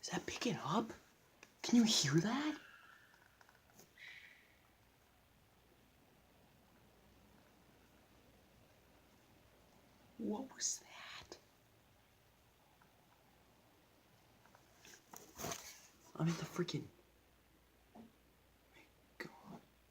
Is that picking up? Can you hear that? What was that? I'm in the freaking